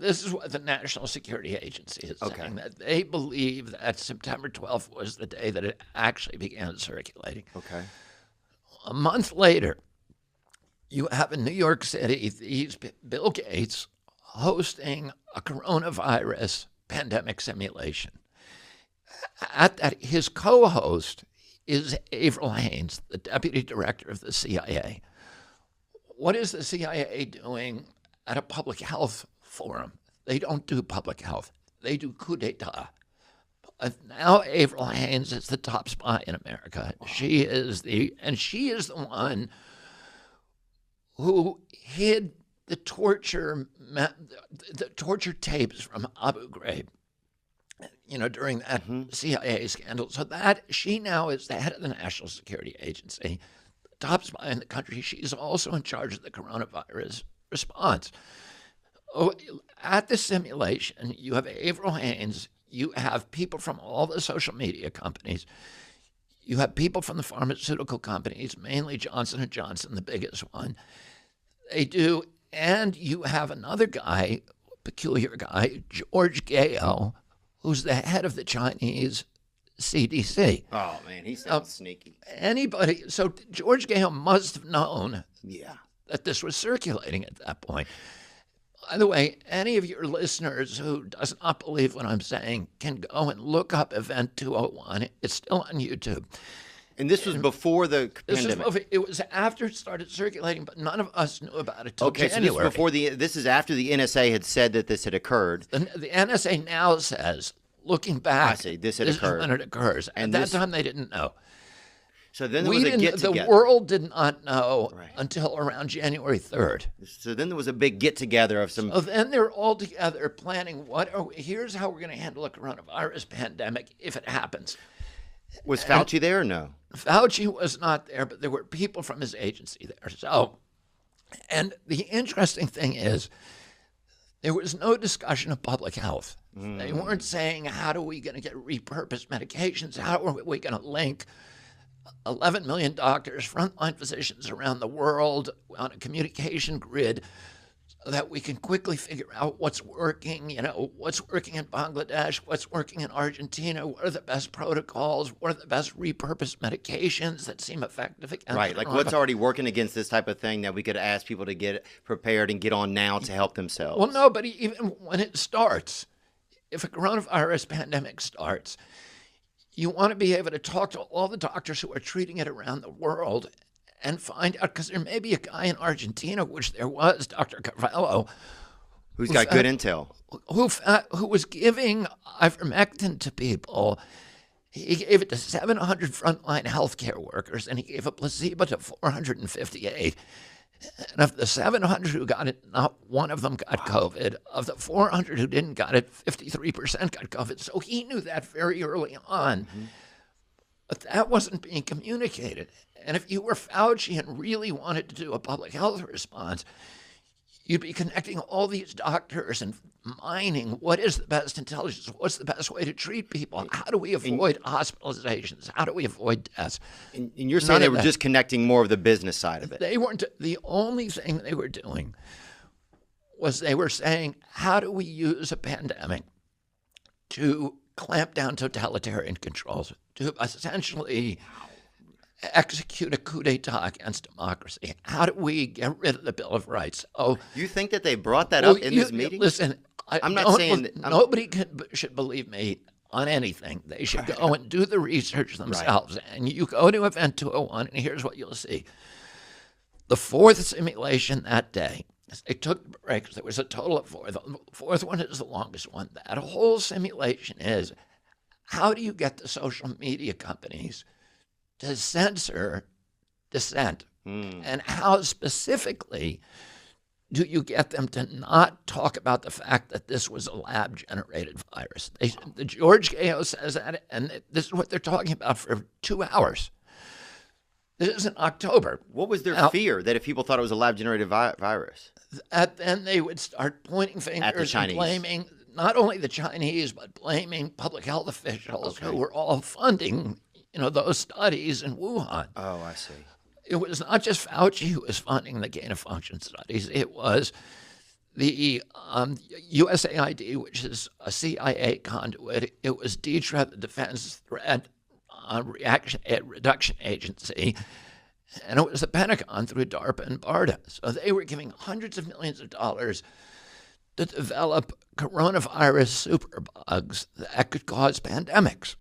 this is what the National Security Agency is saying, that they believe that September 12th was the day that it actually began circulating. Okay. A month later, you have in New York City Bill Gates hosting a coronavirus pandemic simulation. At that, his co-host is Avril Haines, the deputy director of the CIA. What is the CIA doing at a public health forum? They don't do public health. They do coup d'etat. Now Avril Haines is the top spy in America. Wow. She is the one who hid the torture tapes from Abu Ghraib, during that CIA scandal. So that she now is the head of the National Security Agency, the top spy in the country. She's also in charge of the coronavirus response. At the simulation, you have Avril Haines, you have people from all the social media companies, you have people from the pharmaceutical companies, mainly Johnson & Johnson, the biggest one. And you have another guy, peculiar guy, George Gao, who's the head of the Chinese CDC. Oh, man, he sounds sneaky. So George Gao must have known that this was circulating at that point. By the way, any of your listeners who does not believe what I'm saying can go and look up Event 201. It's still on YouTube. And this was before the pandemic? It was after it started circulating, but none of us knew about it until January. So this is after the NSA had said that this had occurred. The NSA now says, looking back, this is when it occurs. And at that time, they didn't know. So then there was a get-together. The world did not know until around January 3rd. So then there was a big get-together of some... So then they're all together planning, here's how we're going to handle a coronavirus pandemic if it happens. Was Fauci there or no? Fauci was not there, but there were people from his agency there. So, and the interesting thing is, there was no discussion of public health. They weren't saying, how are we going to get repurposed medications? How are we going to link 11 million doctors, frontline physicians around the world on a communication grid so that we can quickly figure out what's working, what's working in Bangladesh, what's working in Argentina, what are the best protocols, what are the best repurposed medications that seem effective against Right, like what's already working against this type of thing that we could ask people to get prepared and get on now to help themselves. Well, no, but even when it starts, if a coronavirus pandemic starts, you want to be able to talk to all the doctors who are treating it around the world and find out, because there may be a guy in Argentina, which there was, Dr. Carvalho, who's got good intel, who was giving ivermectin to people. He gave it to 700 frontline healthcare workers, and he gave a placebo to 458. And of the 700 who got it, not one of them got COVID. Of the 400 who didn't got it, 53% got COVID. So he knew that very early on. But that wasn't being communicated. And if you were Fauci and really wanted to do a public health response, you'd be connecting all these doctors and mining what is the best intelligence, what's the best way to treat people, how do we avoid hospitalizations, how do we avoid deaths. And you're saying they were just connecting more of the business side of it. They weren't. The only thing they were doing was they were saying, how do we use a pandemic to clamp down totalitarian controls, to essentially execute a coup d'etat against democracy? How do we get rid of the Bill of Rights? You think that they brought that up in this meeting? Listen, I'm not saying nobody should believe me on anything. They should go and do the research themselves. And you go to Event 201, and here's what you'll see. The fourth simulation that day, they took breaks. There was a total of four. The fourth one is the longest one. That whole simulation is, how do you get the social media companies to censor dissent? And how specifically do you get them to not talk about the fact that this was a lab-generated virus? The George Gao says that, and this is what they're talking about for 2 hours. This is in October. What was their fear, that if people thought it was a lab-generated virus? Then they would start pointing fingers and blaming not only the Chinese, but blaming public health officials who were all funding those studies in Wuhan. Oh, I see. It was not just Fauci who was funding the gain-of-function studies. It was The USAID, which is a CIA conduit, it was DTRA, the Defense Threat Reduction Agency, and it was the Pentagon through DARPA and BARDA. So they were giving hundreds of millions of dollars to develop coronavirus superbugs that could cause pandemics.